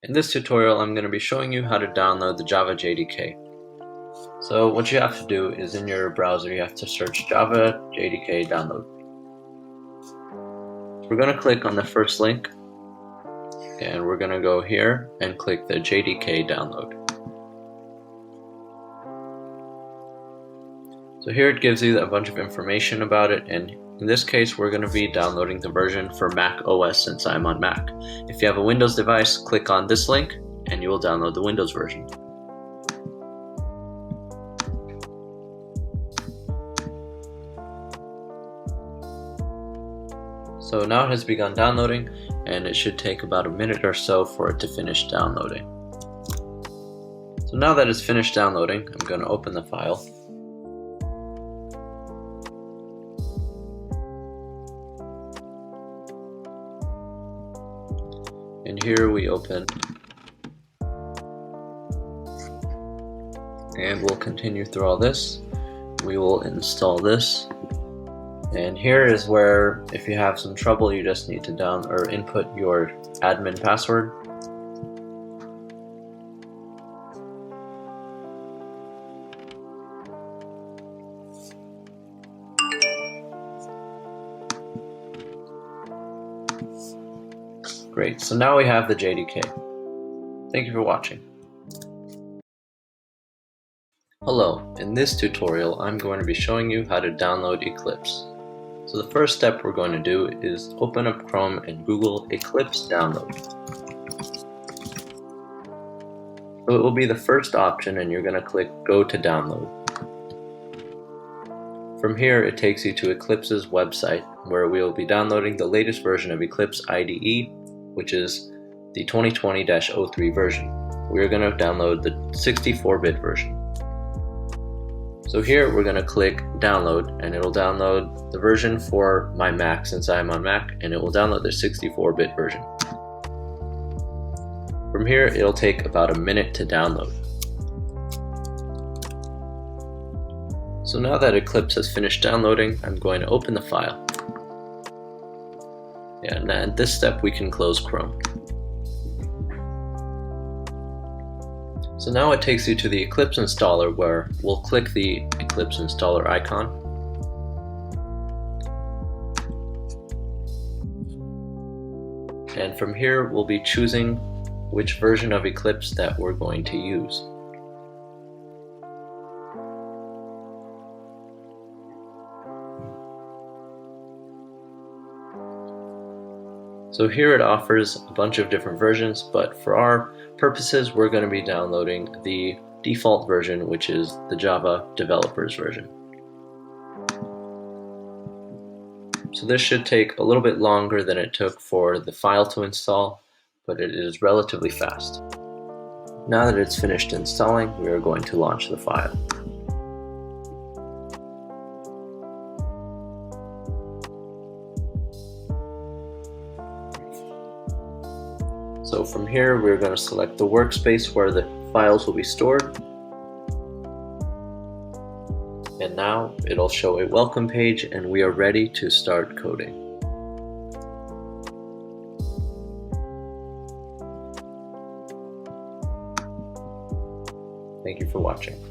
In this tutorial, I'm going to be showing you how to download the Java JDK. So what you have to do is in your browser, you have to search Java JDK download. We're going to click on the first link, and we're going to go here and click the JDK download. So here it gives you a bunch of information about it, and in this case we're going to be downloading the version for Mac OS since I'm on Mac. If you have a Windows device, click on this link and you will download the Windows version. So now it has begun downloading, and it should take about a minute or so for it to finish downloading. So now that it's finished downloading, I'm going to open the file. And here we open, and we'll continue through all this. We will install this, and here is where, if you have some trouble, you just need to input your admin password. Great, so now we have the JDK. Thank you for watching. Hello, in this tutorial I'm going to be showing you how to download Eclipse. So the first step we're going to do is open up Chrome and Google Eclipse download. So it will be the first option, and you're going to click Go to Download. From here it takes you to Eclipse's website, where we will be downloading the latest version of Eclipse IDE, which is the 2020-03 version. We are going to download the 64-bit version. So here we're going to click download, and it'll download the version for my Mac since I'm on Mac, and it will download the 64-bit version. From here it'll take about a minute to download. So now that Eclipse has finished downloading, I'm going to open the file. And at this step we can close Chrome. So now it takes you to the Eclipse installer, where we'll click the Eclipse installer icon. And from here we'll be choosing which version of Eclipse that we're going to use. So here it offers a bunch of different versions, but for our purposes we're going to be downloading the default version, which is the Java developers version. So this should take a little bit longer than it took for the file to install, but it is relatively fast. Now that it's finished installing, we are going to launch the file. So from here we're going to select the workspace where the files will be stored. And now it'll show a welcome page, and we are ready to start coding. Thank you for watching.